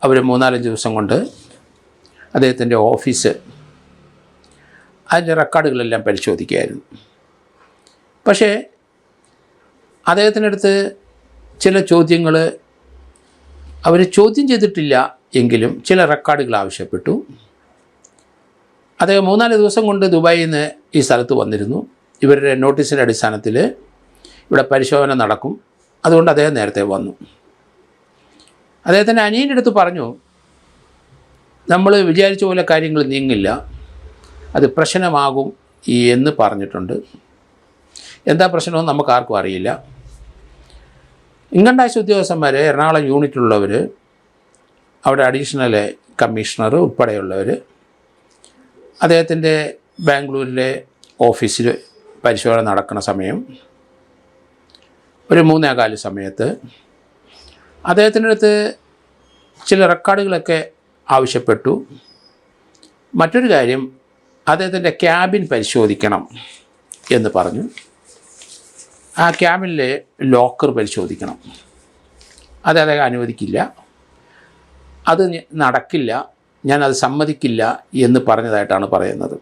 അവർ 3-4 ദിവസം കൊണ്ട് അദ്ദേഹത്തിൻ്റെ ഓഫീസ് അതിൻ്റെ റെക്കോർഡുകളെല്ലാം പരിശോധിക്കുകയായിരുന്നു. പക്ഷേ അദ്ദേഹത്തിനടുത്ത് ചില ചോദ്യങ്ങൾ അവർ ചോദ്യം ചെയ്തിട്ടില്ല എങ്കിലും ചില റെക്കോർഡുകൾ ആവശ്യപ്പെട്ടു. അദ്ദേഹം 3-4 ദിവസം കൊണ്ട് ദുബായിൽ നിന്ന് ഈ സ്ഥലത്ത് വന്നിരുന്നു. ഇവരുടെ നോട്ടീസിൻ്റെ അടിസ്ഥാനത്തിൽ ഇവിടെ പരിശോധന നടക്കും, അതുകൊണ്ട് അദ്ദേഹം നേരത്തെ വന്നു. അദ്ദേഹത്തിൻ്റെ അനിയൻ്റെ അടുത്ത് പറഞ്ഞു, നമ്മൾ വിചാരിച്ച പോലെ കാര്യങ്ങൾ നീങ്ങില്ല, അത് പ്രശ്നമാകും എന്ന് പറഞ്ഞിട്ടുണ്ട്. എന്താ പ്രശ്നമെന്ന് നമുക്ക് ആർക്കും അറിയില്ല. ഇൻകം ടാക്സ് ഉദ്യോഗസ്ഥന്മാർ, എറണാകുളം യൂണിറ്റിലുള്ളവർ, അവിടെ അഡീഷണൽ കമ്മീഷണർ ഉൾപ്പെടെയുള്ളവർ അദ്ദേഹത്തിൻ്റെ ബാംഗ്ലൂരിലെ ഓഫീസിൽ പരിശോധന നടക്കുന്ന സമയം ഒരു 3:15 സമയത്ത് അദ്ദേഹത്തിൻ്റെ അടുത്ത് ചില റെക്കോർഡുകളൊക്കെ ആവശ്യപ്പെട്ടു. മറ്റൊരു കാര്യം, അദ്ദേഹത്തിൻ്റെ ക്യാബിൻ പരിശോധിക്കണം എന്ന് പറഞ്ഞു. ആ ക്യാബിനിലെ ലോക്കർ പരിശോധിക്കണം. അത് അദ്ദേഹം അനുവദിക്കില്ല, അത് നടക്കില്ല, ഞാനത് സമ്മതിക്കില്ല എന്ന് പറഞ്ഞതായിട്ടാണ് പറയുന്നത്.